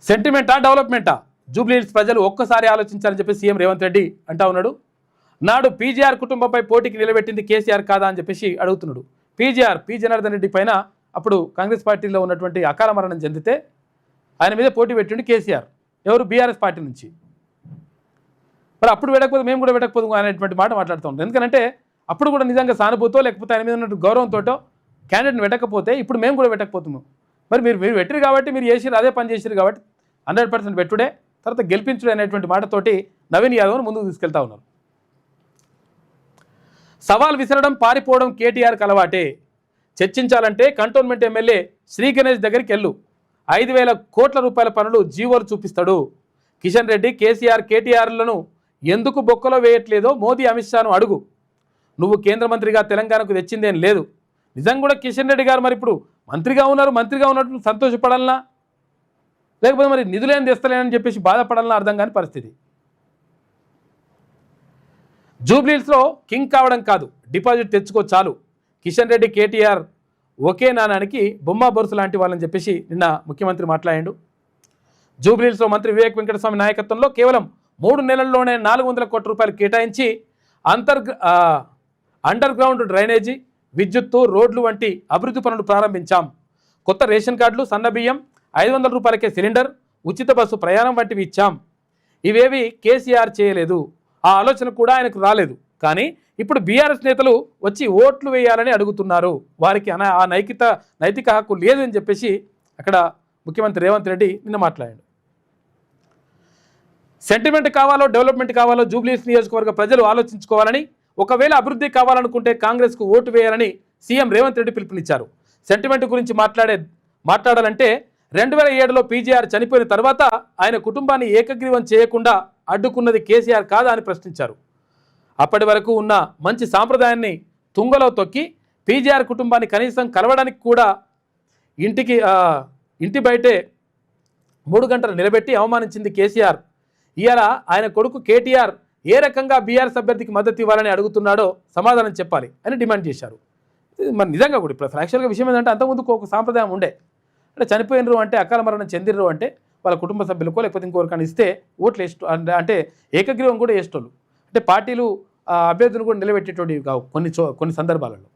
సెంటిమెంటా డెవలప్మెంటా? జూబ్లీహిల్స్ ప్రజలు ఒక్కసారి ఆలోచించాలని చెప్పి సీఎం రేవంత్ రెడ్డి అంటా ఉన్నాడు. నాడు పీజీఆర్ కుటుంబంపై పోటీకి నిలబెట్టింది కేసీఆర్ కాదా అని చెప్పేసి అడుగుతున్నాడు. పి జనార్దన్ రెడ్డి పైన అప్పుడు కాంగ్రెస్ పార్టీలో ఉన్నటువంటి అకాల మరణం చెందితే ఆయన మీద పోటీ పెట్టిండు కేసీఆర్. ఎవరు? బీఆర్ఎస్ పార్టీ నుంచి. మరి అప్పుడు పెట్టకపోతే మేము కూడా పెట్టకపోదు అనేటువంటి మాట మాట్లాడుతూ ఉంటాం. ఎందుకంటే అప్పుడు కూడా నిజంగా సానుభూతో లేకపోతే ఆయన మీద ఉన్నట్టు గౌరవంతో క్యాండిడేట్ని పెట్టకపోతే ఇప్పుడు మేము కూడా పెట్టకపోతున్నాం. మరి మీరు పెట్టిరు కాబట్టి మీరు చేసిరు, అదే పని చేసిరు కాబట్టి 100% పెట్టుడే, తర్వాత గెలిపించుడే అనేటువంటి మాటతోటి నవీన్ యాదవ్ను ముందుకు తీసుకెళ్తా ఉన్నారు. సవాల్ విసరడం, పారిపోవడం కేటీఆర్కి అలవాటే. చర్చించాలంటే కంటోన్మెంట్ ఎమ్మెల్యే శ్రీ గణేష్ దగ్గరికి వెళ్ళు. 5,000 కోట్ల రూపాయల పనులు జీవోలు చూపిస్తాడు. కిషన్ రెడ్డి కేటీఆర్లను ఎందుకు బొక్కలో వేయట్లేదో మోదీ అమిత్ షాను అడుగు. నువ్వు కేంద్ర మంత్రిగా తెలంగాణకు తెచ్చిందేం లేదు. నిజంగా కూడా కిషన్ రెడ్డి గారు మరి ఇప్పుడు మంత్రిగా ఉన్నట్టు సంతోషపడాలనా, లేకపోతే మరి నిధులేం తెస్తలేనని చెప్పేసి బాధపడాలన్నా అర్థం కాని పరిస్థితి. జూబ్లీహిల్స్లో కింగ్ కావడం కాదు, డిపాజిట్ తెచ్చుకో చాలు. కిషన్ రెడ్డి కేటీఆర్ ఒకే నాణానికి బొమ్మ బొరుసు లాంటి వాళ్ళని చెప్పేసి నిన్న ముఖ్యమంత్రి మాట్లాడాడు. జూబ్లీహిల్స్లో మంత్రి వివేక్ వెంకటస్వామి నాయకత్వంలో కేవలం 3 నెలల్లోనే 400 కోట్ల రూపాయలు కేటాయించి అండర్ గ్రౌండ్ డ్రైనేజీ, విద్యుత్తు, రోడ్లు వంటి అభివృద్ధి పనులు ప్రారంభించాం. కొత్త రేషన్ కార్డులు, సన్నబియ్యం, 500 రూపాయలకే సిలిండర్, ఉచిత బస్సు ప్రయాణం వంటివి ఇచ్చాం. ఇవేవి కేసీఆర్ చేయలేదు, ఆ ఆలోచన కూడా ఆయనకు రాలేదు. కానీ ఇప్పుడు బీఆర్ఎస్ నేతలు వచ్చి ఓట్లు వేయాలని అడుగుతున్నారు. వారికి ఆ నైతిక హక్కు లేదని చెప్పేసి అక్కడ ముఖ్యమంత్రి రేవంత్ రెడ్డి నిన్న మాట్లాడాడు. సెంటిమెంట్ కావాలో డెవలప్మెంట్ కావాలో జూబ్లీహిల్స్ నియోజకవర్గ ప్రజలు ఆలోచించుకోవాలని, ఒకవేళ అభివృద్ధి కావాలనుకుంటే కాంగ్రెస్కు ఓటు వేయాలని సీఎం రేవంత్ రెడ్డి పిలుపునిచ్చారు. సెంటిమెంట్ గురించి మాట్లాడాలంటే 2007లో పీజీఆర్ చనిపోయిన తర్వాత ఆయన కుటుంబాన్ని ఏకగ్రీవం చేయకుండా అడ్డుకున్నది కేసీఆర్ కాదా అని ప్రశ్నించారు. అప్పటి వరకు ఉన్న మంచి సాంప్రదాయాన్ని తుంగలో తొక్కి పీజీఆర్ కుటుంబాన్ని కనీసం కలవడానికి కూడా ఇంటి బయటే 3 గంటలు నిలబెట్టి అవమానించింది కేసీఆర్. ఇవాళ ఆయన కొడుకు కేటీఆర్ ఏ రకంగా బీఆర్ఎస్ అభ్యర్థికి మద్దతు ఇవ్వాలని అడుగుతున్నాడో సమాధానం చెప్పాలి అని డిమాండ్ చేశారు. మరి నిజంగా కూడా ఇప్పుడు యాక్చువల్గా విషయం ఏంటంటే అంతకుముందుకు ఒక సాంప్రదాయం ఉండే, అంటే చనిపోయినరు అంటే అకాల మరణం చెందినరు అంటే వాళ్ళ కుటుంబ సభ్యులకో లేకపోతే ఇంకొకరికైనా ఇస్తే ఓట్లు అంటే ఏకగ్రీవం కూడా వేసేటోళ్ళు, అంటే పార్టీలు అభ్యర్థులను కూడా నిలబెట్టేటోటివి కావు కొన్ని సందర్భాలలో.